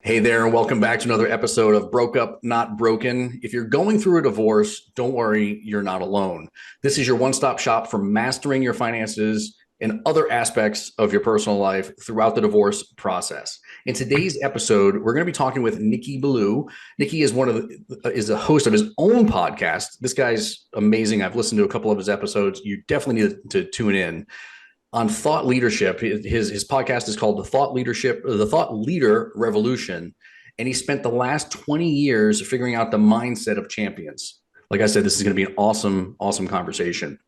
Hey there, and welcome back to another episode of Broke Up, Not Broken. If you're going through a divorce, don't worry, you're not alone. This is your one stop shop for mastering your finances and other aspects of your personal life throughout the divorce process. In today's episode, we're going to be talking with Nikki Billou. Nikki is is the host of his own podcast. This guy's amazing. I've listened to a couple of his episodes. You definitely need to tune in on thought leadership. His podcast is called the Thought Leader Revolution, and he spent the last 20 years figuring out the mindset of champions. Like I said, this is going to be an awesome conversation.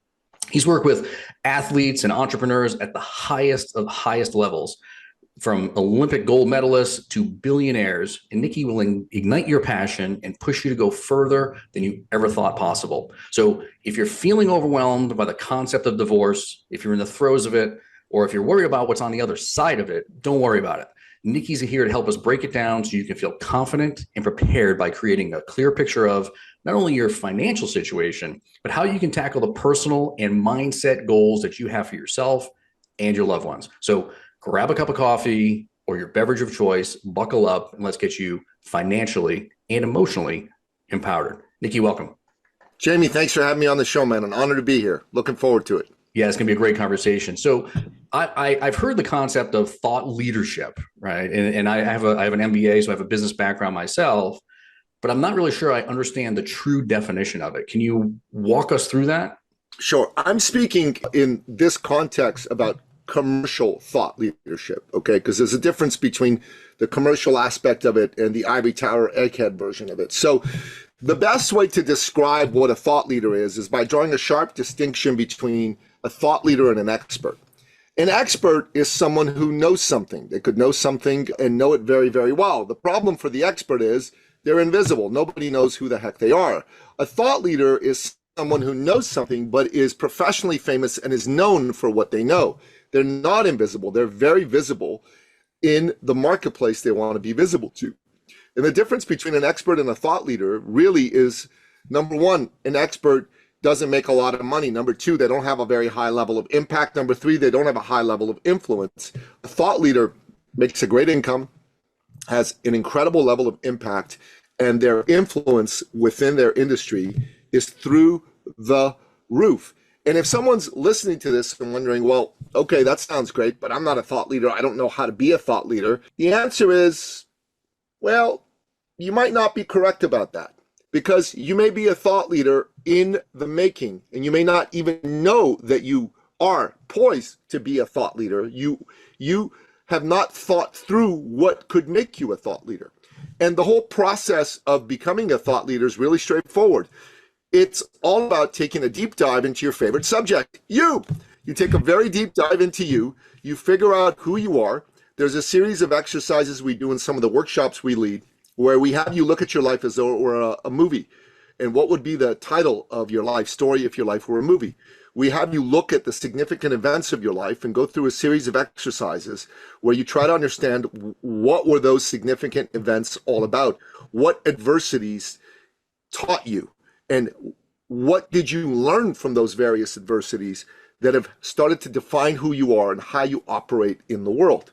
He's worked with athletes and entrepreneurs at the highest of highest levels, from Olympic gold medalists to billionaires. And Nikki will ignite your passion and push you to go further than you ever thought possible. So if you're feeling overwhelmed by the concept of divorce, if you're in the throes of it, or if you're worried about what's on the other side of it, don't worry about it. Nikki's here to help us break it down so you can feel confident and prepared by creating a clear picture of not only your financial situation, but how you can tackle the personal and mindset goals that you have for yourself and your loved ones. So grab a cup of coffee or your beverage of choice, buckle up, and let's get you financially and emotionally empowered. Nikki, welcome. Jamie, thanks for having me on the show, man. An honor to be here. Looking forward to it. Yeah, it's going to be a great conversation. So I've heard the concept of thought leadership, right? And I have an MBA, so I have a business background myself, but I'm not really sure I understand the true definition of it. Can you walk us through that? Sure. I'm speaking in this context about commercial thought leadership, okay? Because there's a difference between the commercial aspect of it and the ivory tower egghead version of it. So the best way to describe what a thought leader is by drawing a sharp distinction between a thought leader and an expert. An expert is someone who knows something. They could know something and know it very, very well. The problem for the expert is they're invisible. Nobody knows who the heck they are. A thought leader is someone who knows something but is professionally famous and is known for what they know. They're not invisible. They're very visible in the marketplace they want to be visible to. And the difference between an expert and a thought leader really is, number one, an expert doesn't make a lot of money. Number two, they don't have a very high level of impact. Number three, they don't have a high level of influence. A thought leader makes a great income, has an incredible level of impact, and their influence within their industry is through the roof. And if someone's listening to this and wondering, well, okay, that sounds great, but I'm not a thought leader. I don't know how to be a thought leader. The answer is, well, you might not be correct about that, because you may be a thought leader in the making, and you may not even know that you are poised to be a thought leader. You have not thought through what could make you a thought leader. And the whole process of becoming a thought leader is really straightforward. It's all about taking a deep dive into your favorite subject, you. You take a very deep dive into you. You figure out who you are. There's a series of exercises we do in some of the workshops we lead where we have you look at your life as though it were a movie. And what would be the title of your life story if your life were a movie? We have you look at the significant events of your life and go through a series of exercises where you try to understand what were those significant events all about? What adversities taught you? And what did you learn from those various adversities that have started to define who you are and how you operate in the world?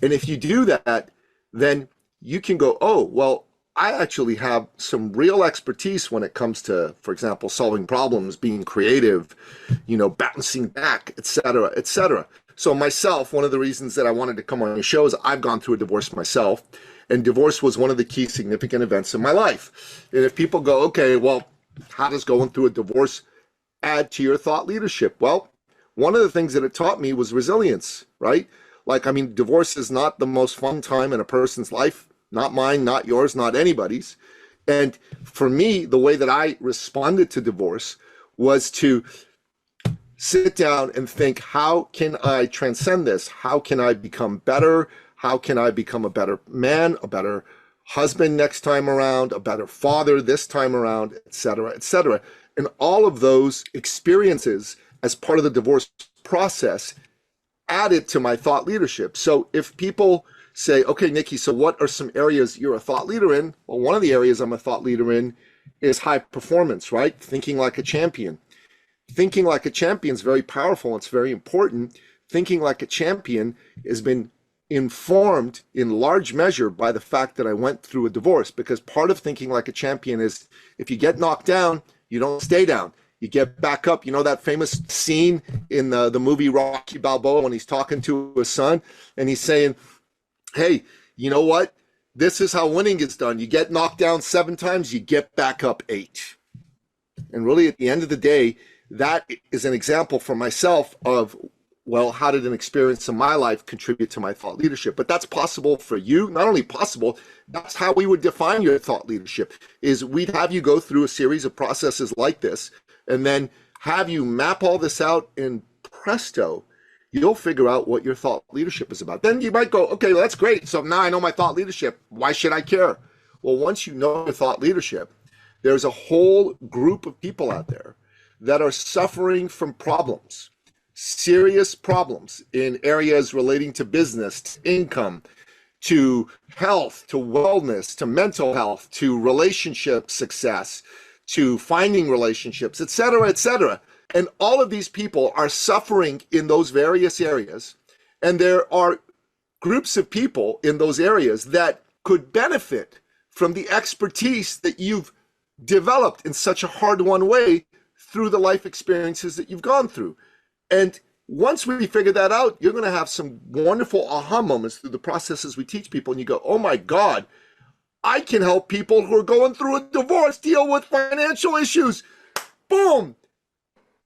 And if you do that, then you can go, oh, well, I actually have some real expertise when it comes to, for example, solving problems, being creative, bouncing back, et cetera, et cetera. So myself, one of the reasons that I wanted to come on your show is I've gone through a divorce myself, and divorce was one of the key significant events in my life. And if people go, okay, well, how does going through a divorce add to your thought leadership? Well, one of the things that it taught me was resilience, right? Divorce is not the most fun time in a person's life, not mine, not yours, not anybody's. And for me, the way that I responded to divorce was to sit down and think, how can I transcend this? How can I become better? How can I become a better man, a better husband next time around, a better father this time around, et cetera, et cetera. And all of those experiences as part of the divorce process added to my thought leadership. So if people say, okay, Nikki, so what are some areas you're a thought leader in? Well, one of the areas I'm a thought leader in is high performance, right? Thinking like a champion. Thinking like a champion is very powerful. It's very important. Thinking like a champion has been informed in large measure by the fact that I went through a divorce, because part of thinking like a champion is if you get knocked down, you don't stay down. You get back up. You know that famous scene in the movie Rocky Balboa when he's talking to his son and he's saying, hey, you know what? This is how winning is done. You get knocked down 7 times, you get back up 8. And really, at the end of the day, that is an example for myself of, well, how did an experience in my life contribute to my thought leadership? But that's possible for you. Not only possible, that's how we would define your thought leadership, is we'd have you go through a series of processes like this, and then have you map all this out, and presto, you'll figure out what your thought leadership is about. Then you might go, okay, well, that's great. So now I know my thought leadership. Why should I care? Well, once you know your thought leadership, there's a whole group of people out there that are suffering from problems, serious problems in areas relating to business, to income, to health, to wellness, to mental health, to relationship success, to finding relationships, et cetera, et cetera. And all of these people are suffering in those various areas. And there are groups of people in those areas that could benefit from the expertise that you've developed in such a hard-won way through the life experiences that you've gone through. And once we figure that out, you're going to have some wonderful aha moments through the processes we teach people. And you go, oh my God, I can help people who are going through a divorce deal with financial issues. Boom.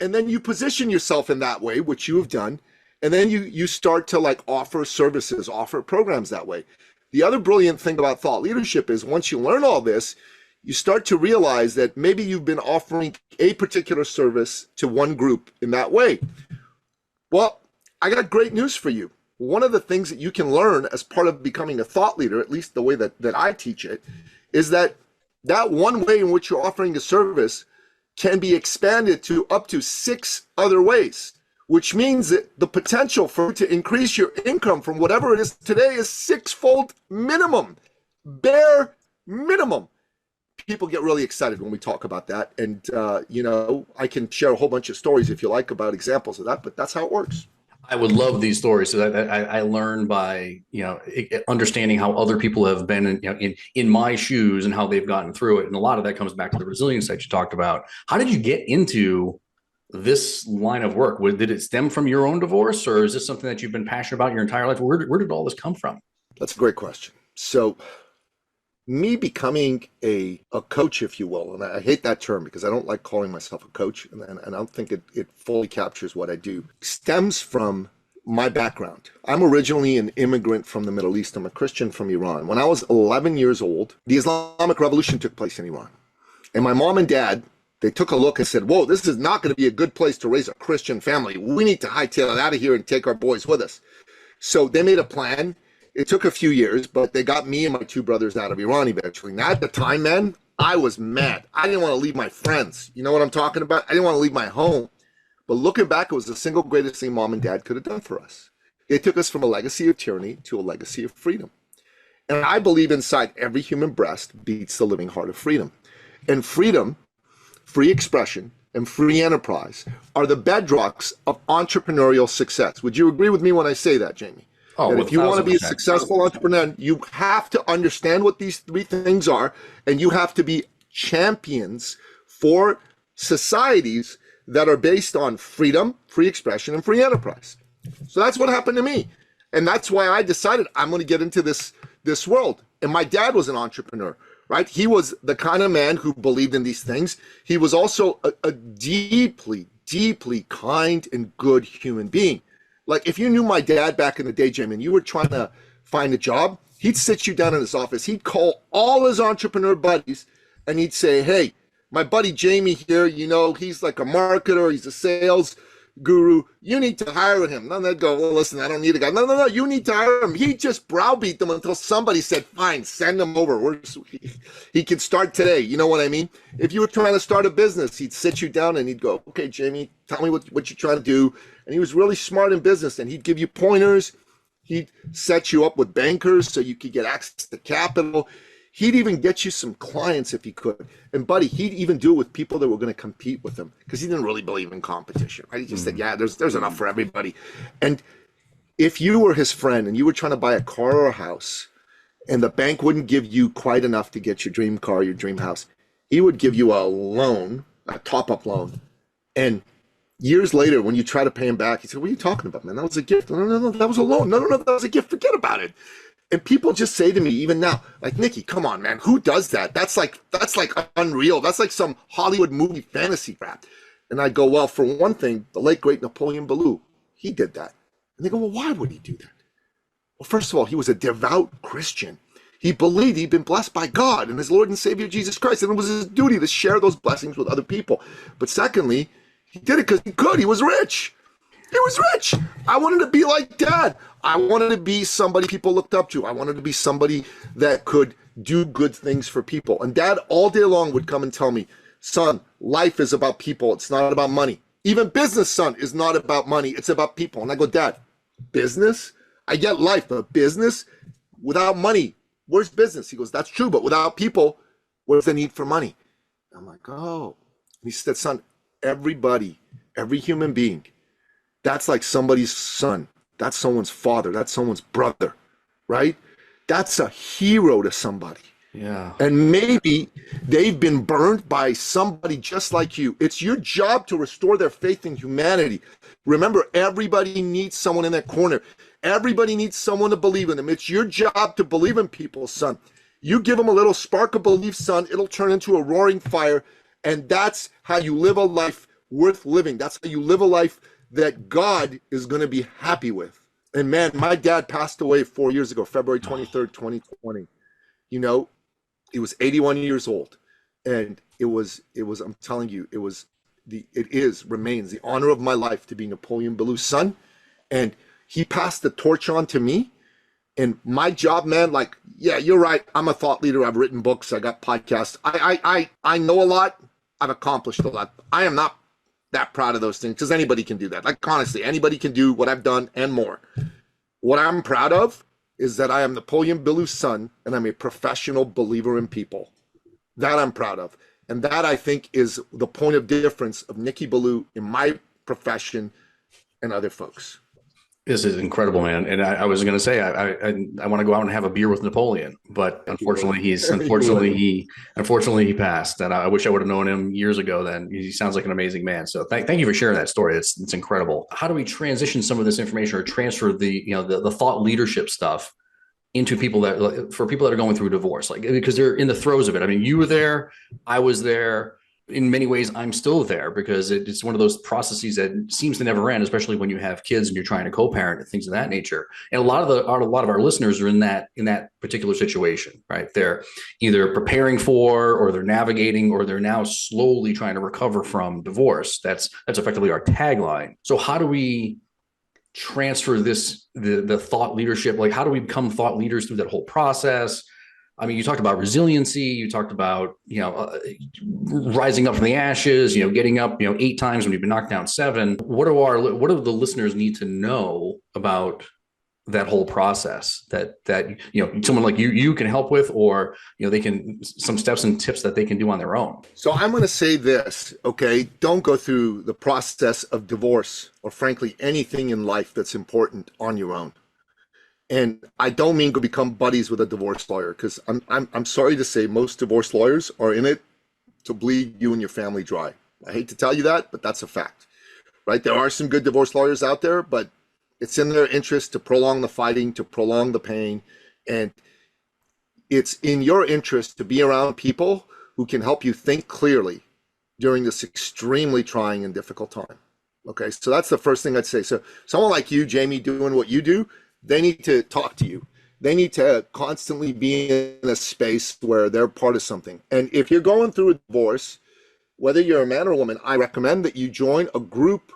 And then you position yourself in that way, which you have done. And then you start to like offer services, offer programs that way. The other brilliant thing about thought leadership is once you learn all this, you start to realize that maybe you've been offering a particular service to one group in that way. Well, I got great news for you. One of the things that you can learn as part of becoming a thought leader, at least the way that I teach it, is that one way in which you're offering a service can be expanded to up to 6 other ways, which means that the potential for you to increase your income from whatever it is today is 6-fold minimum, bare minimum. People get really excited when we talk about that. And, I can share a whole bunch of stories if you like about examples of that, but that's how it works. I would love these stories. So I learn by, understanding how other people have been in my shoes and how they've gotten through it. And a lot of that comes back to the resilience that you talked about. How did you get into this line of work? Did it stem from your own divorce, or is this something that you've been passionate about your entire life? Where did all this come from? That's a great question. So me becoming a coach, if you will, and I hate that term because I don't like calling myself a coach, and I don't think it fully captures what I do, stems from my background. I'm originally an immigrant from the Middle East. I'm a Christian from Iran. When I was 11 years old, the Islamic Revolution took place in Iran. And my mom and dad, they took a look and said, whoa, this is not going to be a good place to raise a Christian family. We need to hightail it out of here and take our boys with us. So they made a plan. It took a few years, but they got me and my 2 brothers out of Iran eventually. Now, at the time, man, I was mad. I didn't want to leave my friends. You know what I'm talking about? I didn't want to leave my home. But looking back, it was the single greatest thing mom and dad could have done for us. It took us from a legacy of tyranny to a legacy of freedom. And I believe inside every human breast beats the living heart of freedom. And freedom, free expression, and free enterprise are the bedrocks of entrepreneurial success. Would you agree with me when I say that, Jamie? Oh, that if you want to be a successful entrepreneur, you have to understand what these 3 things are, and you have to be champions for societies that are based on freedom, free expression, and free enterprise. So that's what happened to me. And that's why I decided I'm going to get into this world. And my dad was an entrepreneur, right? He was the kind of man who believed in these things. He was also a deeply, deeply kind and good human being. Like if you knew my dad back in the day, Jim, and you were trying to find a job, he'd sit you down in his office. He'd call all his entrepreneur buddies and he'd say, hey, my buddy Jamie here, he's like a marketer. He's a sales guru. You need to hire him. And they'd go, well, listen, I don't need a guy. No, you need to hire him. He just browbeat them until somebody said, fine, send him over. He can start today. You know what I mean? If you were trying to start a business, he'd sit you down and he'd go, okay, Jamie, tell me what you're trying to do. And he was really smart in business, and he'd give you pointers. He'd set you up with bankers so you could get access to capital. He'd even get you some clients if he could. And buddy, he'd even do it with people that were going to compete with him because he didn't really believe in competition, right? He just said, yeah, there's enough for everybody. And If you were his friend and you were trying to buy a car or a house, and the bank wouldn't give you quite enough to get your dream car, your dream house, he would give you a loan, a top-up loan. And years later, when you try to pay him back, he said, "What are you talking about, man? That was a gift. No, no, no, that was a loan. No, no, no, that was a gift. Forget about it." And people just say to me, even now, like, "Nicky, come on, man. Who does that? That's like unreal. That's like some Hollywood movie fantasy crap." And I go, "Well, for one thing, the late great Napoleon Billou, he did that." And they go, "Well, why would he do that?" Well, first of all, he was a devout Christian. He believed he'd been blessed by God and his Lord and Savior Jesus Christ, and it was his duty to share those blessings with other people. But secondly, he did it because he could. He was rich. He was rich. I wanted to be like Dad. I wanted to be somebody people looked up to. I wanted to be somebody that could do good things for people. And Dad all day long would come and tell me, "Son, life is about people. It's not about money. Even business, son, is not about money. It's about people." And I go, "Dad, business? I get life, but business without money, where's business?" He goes, "That's true, but without people, where's the need for money?" I'm like, "Oh." And he said, "Son, everybody, every human being, that's like somebody's son. That's someone's father. That's someone's brother, right? That's a hero to somebody." Yeah. And maybe they've been burned by somebody just like you. It's your job to restore their faith in humanity. Remember, everybody needs someone in that corner. Everybody needs someone to believe in them. It's your job to believe in people, son. You give them a little spark of belief, son, it'll turn into a roaring fire. And that's how you live a life worth living. That's how you live a life that God is going to be happy with. And man, my dad passed away 4 years ago, February 23rd, 2020. You know, he was 81 years old. And it was, I'm telling you, remains the honor of my life to be Napoleon Billou's son. And he passed the torch on to me. And my job, man, like, yeah, you're right. I'm a thought leader. I've written books. I got podcasts. I know a lot. I've accomplished a lot. I am not that proud of those things because anybody can do that. Like, honestly, anybody can do what I've done and more. What I'm proud of is that I am Napoleon Billou's son and I'm a professional believer in people. That I'm proud of. And that, I think, is the point of difference of Nikki Billou in my profession and other folks. This is incredible, man. And I was going to say, I want to go out and have a beer with Napoleon, but unfortunately he passed. And I wish I would have known him years ago. Then he sounds like an amazing man. So thank you for sharing that story. It's incredible. How do we transition some of this information or transfer the thought leadership stuff into people that are going through divorce, like, because they're in the throes of it? I mean, you were there, I was there. In many ways, I'm still there because it's one of those processes that seems to never end, especially when you have kids and you're trying to co-parent and things of that nature. And a lot of our listeners are in that particular situation, right? They're either preparing for, or they're navigating, or they're now slowly trying to recover from divorce. That's effectively our tagline. So how do we transfer the thought leadership? Like, how do we become thought leaders through that whole process? I mean, you talked about resiliency. You talked about, rising up from the ashes, getting up, 8 times when you've been knocked down 7. What do the listeners need to know about that whole process that someone like you can help with, or, they can, some steps and tips that they can do on their own? So I'm going to say this, okay? Don't go through the process of divorce or frankly, anything in life that's important on your own. And I don't mean go become buddies with a divorce lawyer, because I'm sorry to say most divorce lawyers are in it to bleed you and your family dry. I hate to tell you that, but that's a fact, right? There are some good divorce lawyers out there, but it's in their interest to prolong the fighting, to prolong the pain. And it's in your interest to be around people who can help you think clearly during this extremely trying and difficult time. Okay, so that's the first thing I'd say. So someone like you, Jamie, doing what you do, they need to talk to you. They need to constantly be in a space where they're part of something. And if you're going through a divorce, whether you're a man or a woman, I recommend that you join a group,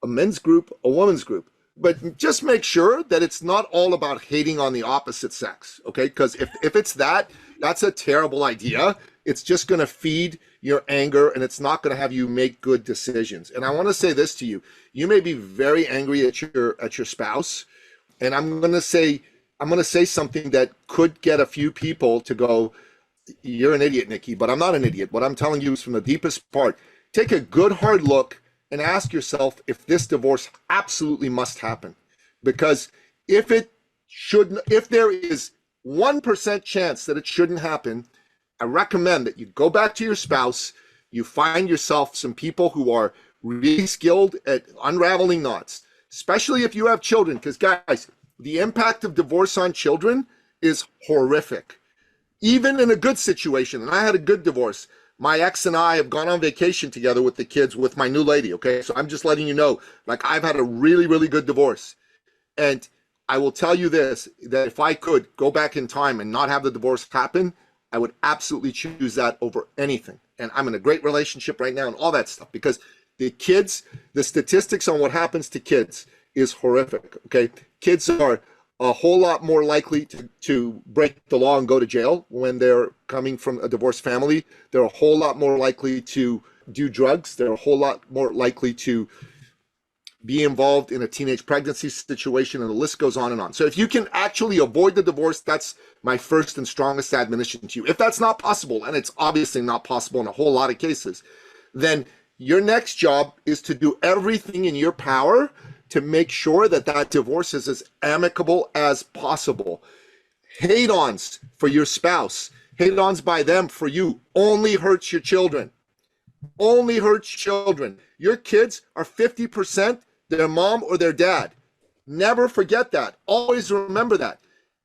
a men's group, a woman's group. But just make sure that it's not all about hating on the opposite sex, okay? Because if it's that, that's a terrible idea. It's just going to feed your anger, and it's not going to have you make good decisions. And I want to say this to you. You may be very angry at your spouse, and I'm going to say something that could get a few people to go, "You're an idiot, Nicky," but I'm not an idiot. What I'm telling you is from the deepest part. Take a good hard look and ask yourself if this divorce absolutely must happen. because if there is 1% chance that it shouldn't happen, I recommend that you go back to your spouse, you find yourself some people who are really skilled at unraveling knots, especially if you have children, because guys, the impact of divorce on children is horrific. Even in a good situation, and I had a good divorce, my ex and I have gone on vacation together with the kids with my new lady, okay? So I'm just letting you know, like, I've had a really, really good divorce. And I will tell you this, that if I could go back in time and not have the divorce happen, I would absolutely choose that over anything. And I'm in a great relationship right now and all that stuff, because the statistics on what happens to kids is horrific, okay? Kids are a whole lot more likely to break the law and go to jail when they're coming from a divorced family. They're a whole lot more likely to do drugs. They're a whole lot more likely to be involved in a teenage pregnancy situation, and the list goes on and on. So if you can actually avoid the divorce, that's my first and strongest admonition to you. If that's not possible, and it's obviously not possible in a whole lot of cases, then your next job is to do everything in your power to make sure that that divorce is as amicable as possible. Hate-ons for your spouse, hate-ons by them for you, only hurts your children. Only hurts children. Your kids are 50% their mom or their dad. Never forget that. Always remember that.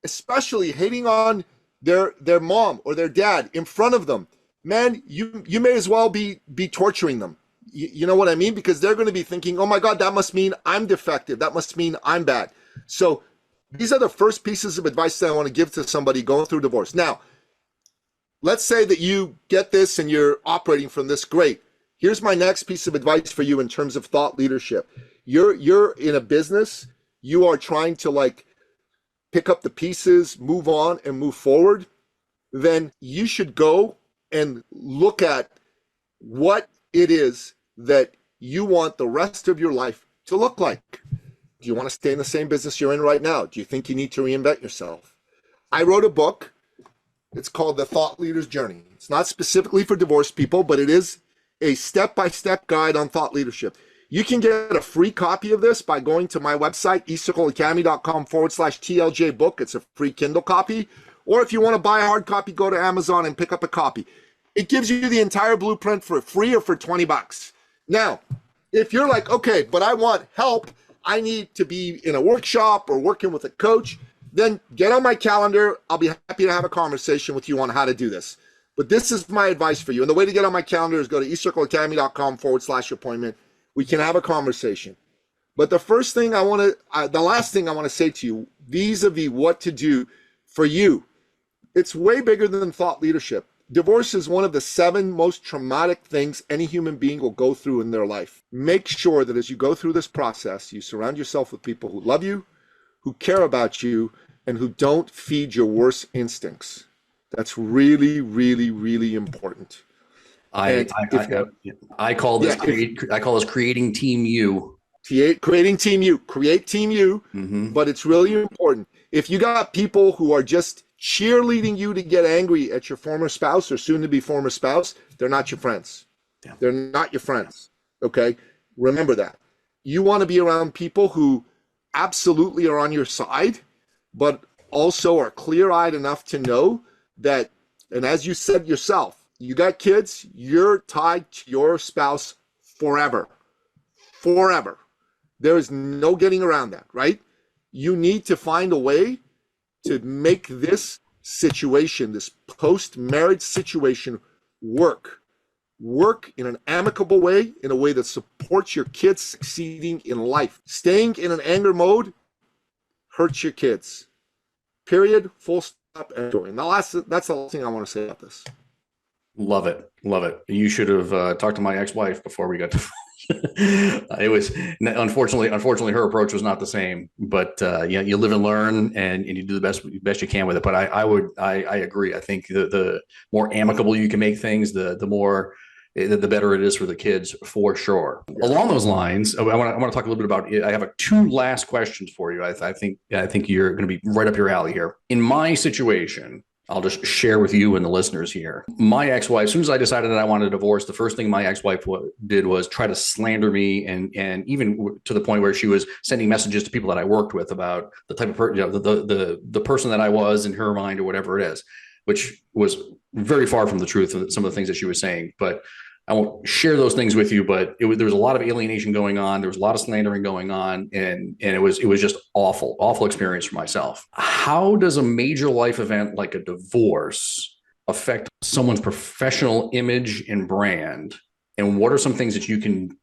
Especially hating on their mom or their dad in front of them. Man, you may as well be torturing them. You know what I mean? Because they're going to be thinking, oh my God, that must mean I'm defective. That must mean I'm bad. So these are the first pieces of advice that I want to give to somebody going through divorce. Now, let's say that you get this and you're operating from this. Great. Here's my next piece of advice for you in terms of thought leadership. You're in a business. You are trying to like pick up the pieces, move on and move forward. Then you should go and look at what it is that you want the rest of your life to look like. Do you want to stay in the same business you're in right now? Do you think you need to reinvent yourself? I wrote a book. It's called The Thought Leader's Journey. It's not specifically for divorced people, but it is a step-by-step guide on thought leadership. You can get a free copy of this by going to my website, ecircleacademy.com/TLJ book. It's a free Kindle copy. Or if you want to buy a hard copy, go to Amazon and pick up a copy. It gives you the entire blueprint for free or for 20 bucks. Now, if you're like, okay, but I want help, I need to be in a workshop or working with a coach, then get on my calendar. I'll be happy to have a conversation with you on how to do this. But this is my advice for you. And the way to get on my calendar is go to ecircleacademy.com/appointment. We can have a conversation. But the last thing I want to say to you, vis-a-vis what to do for you, it's way bigger than thought leadership. Divorce is one of the 7 most traumatic things any human being will go through in their life. Make sure that as you go through this process, you surround yourself with people who love you, who care about you, and who don't feed your worst instincts. That's really, really, really important. I call this creating Team U. Creating Team U. Create Team U, but it's really important. If you got people who are just cheerleading you to get angry at your former spouse or soon to be former spouse, they're not your friends. Yeah. They're not your friends. Okay? Remember that. You want to be around people who absolutely are on your side, but also are clear-eyed enough to know that, and as you said yourself, you got kids, you're tied to your spouse forever. Forever. There is no getting around that, right? You need to find a way to make this situation, this post-marriage situation, work in an amicable way, in a way that supports your kids succeeding in life. Staying in an anger mode hurts your kids. Period. Full stop. And that's the last thing I want to say about this. Love it. Love it. You should have talked to my ex-wife before we got to it was unfortunately her approach was not the same, but yeah, you live and learn and you do the best you can with it. But I agree. I think the more amicable you can make things, the better it is for the kids, for sure. Yeah. Along those lines, I want to talk a little bit about, I have 2 last questions for you. I think you're going to be right up your alley here. In my situation, I'll just share with you and the listeners here. My ex-wife, as soon as I decided that I wanted a divorce, the first thing my ex-wife did was try to slander me, and even to the point where she was sending messages to people that I worked with about the type of the person that I was in her mind or whatever it is, which was very far from the truth of some of the things that she was saying. But I won't share those things with you, but there was a lot of alienation going on. There was a lot of slandering going on, and it was just awful experience for myself. How does a major life event like a divorce affect someone's professional image and brand? And what are some things that you can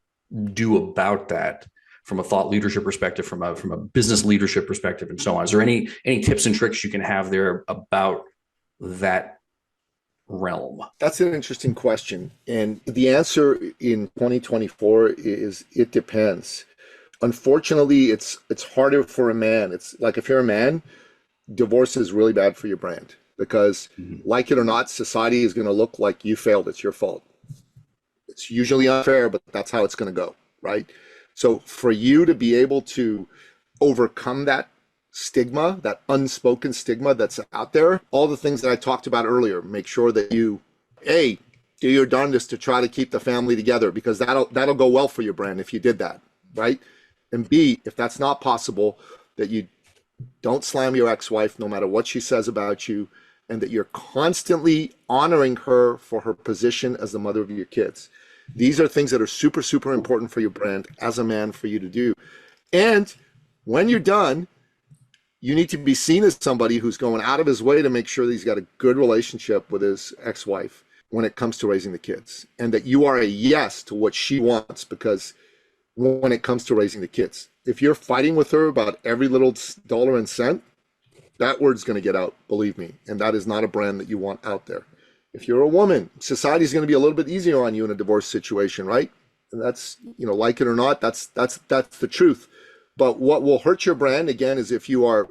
do about that from a thought leadership perspective, from a business leadership perspective, and so on? Is there any tips and tricks you can have there about that realm? That's an interesting question. And the answer in 2024 is it depends. Unfortunately, it's harder for a man. It's like if you're a man, divorce is really bad for your brand because like it or not, society is going to look like you failed. It's your fault. It's usually unfair, but that's how it's going to go, right? So for you to be able to overcome that stigma, that unspoken stigma that's out there, all the things that I talked about earlier, make sure that you, A, do your darndest to try to keep the family together because that'll go well for your brand if you did that, right? And B, if that's not possible, that you don't slam your ex-wife no matter what she says about you, and that you're constantly honoring her for her position as the mother of your kids. These are things that are super, super important for your brand as a man for you to do. And when you're done, you need to be seen as somebody who's going out of his way to make sure that he's got a good relationship with his ex-wife when it comes to raising the kids, and that you are a yes to what she wants, because when it comes to raising the kids, if you're fighting with her about every little dollar and cent, that word's going to get out, believe me, and that is not a brand that you want out there. If you're a woman, society's going to be a little bit easier on you in a divorce situation, right? And that's, like it or not, that's the truth. But what will hurt your brand, again, is if you are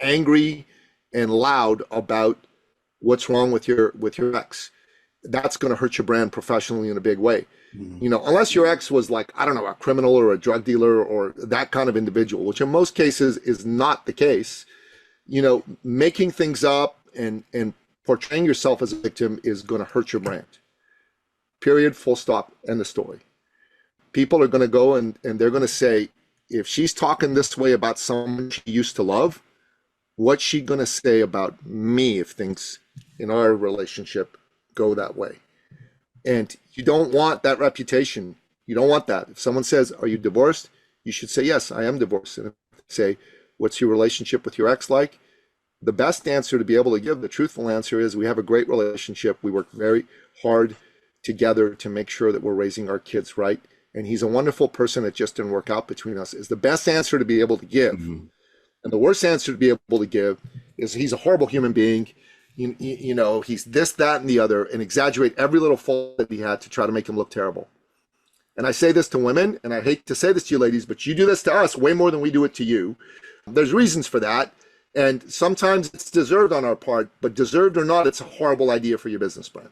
angry and loud about what's wrong with your ex. That's going to hurt your brand professionally in a big way. Unless your ex was like, I don't know, a criminal or a drug dealer or that kind of individual, which in most cases is not the case. Making things up and portraying yourself as a victim is going to hurt your brand. Period, full stop, end of story. People are going to go and they're going to say, if she's talking this way about someone she used to love, what's she going to say about me if things in our relationship go that way? And you don't want that reputation. You don't want that. If someone says, are you divorced? You should say, yes, I am divorced. And if they say, what's your relationship with your ex like? The best answer to be able to give, the truthful answer, is we have a great relationship. We work very hard together to make sure that we're raising our kids right. And he's a wonderful person. It just didn't work out between us, is the best answer to be able to give. And the worst answer to be able to give is he's a horrible human being. He's this, that, and the other, and exaggerate every little fault that he had to try to make him look terrible. And I say this to women, and I hate to say this to you ladies, but you do this to us way more than we do it to you. There's reasons for that. And sometimes it's deserved on our part, but deserved or not, it's a horrible idea for your business brand.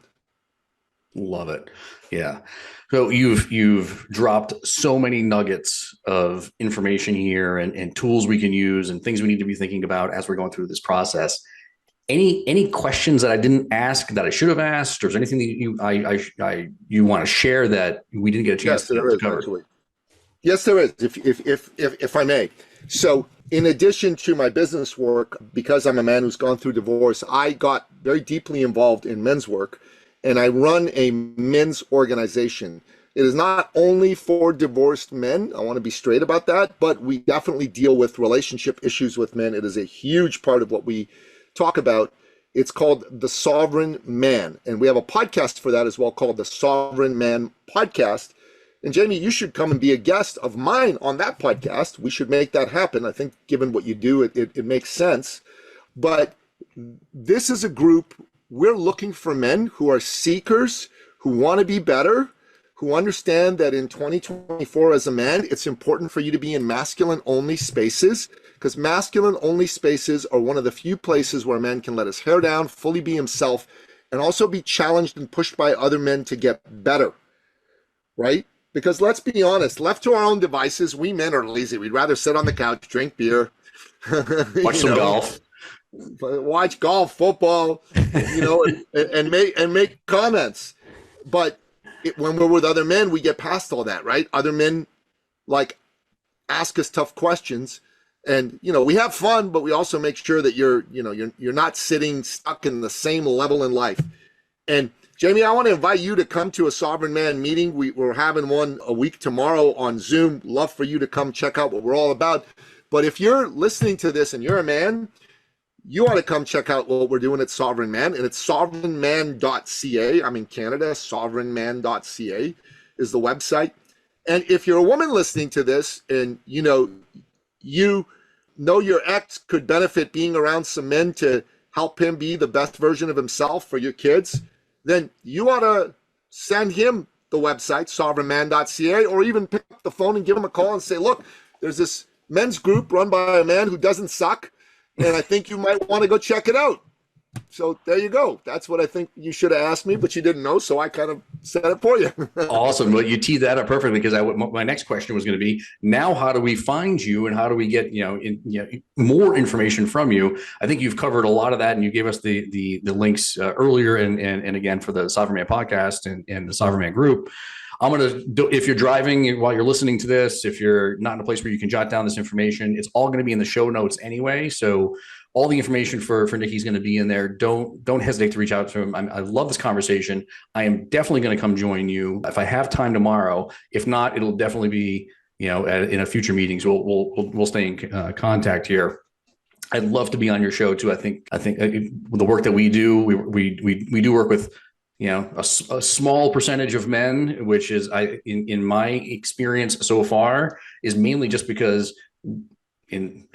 Love it. Yeah. So you've dropped so many nuggets of information here and tools we can use and things we need to be thinking about as we're going through this process. Any questions that I didn't ask that I should have asked, or is there anything that you want to share that we didn't get a chance to cover? Actually. Yes, there is, if I may. So in addition to my business work, because I'm a man who's gone through divorce, I got very deeply involved in men's work, and I run a men's organization. It is not only for divorced men. I want to be straight about that, but we definitely deal with relationship issues with men. It is a huge part of what we talk about. It's called The Sovereign Man, and we have a podcast for that as well called The Sovereign Man Podcast. And Jamie, you should come and be a guest of mine on that podcast. We should make that happen. I think given what you do, it makes sense. But this is a group, we're looking for men who are seekers, who want to be better, who understand that in 2024 as a man, it's important for you to be in masculine-only spaces, because masculine-only spaces are one of the few places where a man can let his hair down, fully be himself, and also be challenged and pushed by other men to get better, right? Because let's be honest, left to our own devices, we men are lazy. We'd rather sit on the couch, drink beer, watch some golf. watch golf, football, and make comments. But when we're with other men, we get past all that, right? Other men like ask us tough questions, and we have fun, but we also make sure that you're not sitting stuck in the same level in life. And Jamie, I want to invite you to come to a Sovereign Man meeting. We're having one a week tomorrow on Zoom. Love for you to come check out what we're all about. But if you're listening to this and you're a man, you want to come check out what we're doing at Sovereign Man, and it's sovereignman.ca. I'm in Canada. Sovereignman.ca is the website. And if you're a woman listening to this and you know your ex could benefit being around some men to help him be the best version of himself for your kids, then you ought to send him the website, sovereignman.ca, or even pick up the phone and give him a call and say, look, there's this men's group run by a man who doesn't suck, and I think you might want to go check it out. So there you go. That's what I think you should have asked me, but you didn't know, so I kind of said it for you. Awesome. Well, you teed that up perfectly, because my next question was going to be, now how do we find you and how do we get more information from you? I think you've covered a lot of that, and you gave us the links earlier, and again for the Sovereign Man podcast and the Sovereign Man group. I'm going to do, if you're driving while you're listening to this, if you're not in a place where you can jot down this information, it's all going to be in the show notes anyway. So all the information for Nicky is going to be in there. Don't hesitate to reach out to him. I love this conversation. I am definitely going to come join you if I have time tomorrow. If not, it'll definitely be in a future meetings. We'll stay in contact here. I'd love to be on your show too. I think the work that we do, we do work with a small percentage of men, which is in my experience so far is mainly just because,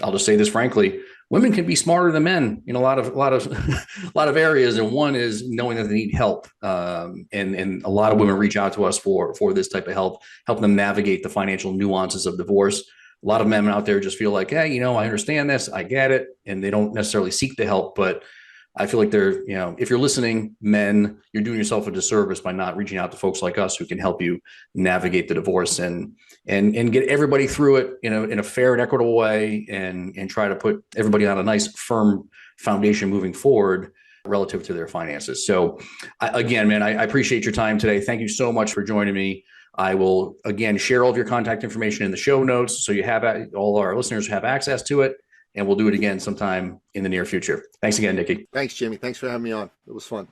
I'll just say this frankly, women can be smarter than men in a lot of areas, and one is knowing that they need help, and a lot of women reach out to us for this type of help them navigate the financial nuances of divorce. A lot of men out there just feel like, hey, I understand this, I get it, and they don't necessarily seek the help. But I feel like if you're listening, men, you're doing yourself a disservice by not reaching out to folks like us who can help you navigate the divorce and get everybody through it in a fair and equitable way, and try to put everybody on a nice, firm foundation moving forward relative to their finances. So again, man, I appreciate your time today. Thank you so much for joining me. I will, again, share all of your contact information in the show notes, so you have all our listeners have access to it. And we'll do it again sometime in the near future. Thanks again, Nicky. Thanks, Jimmy. Thanks for having me on. It was fun.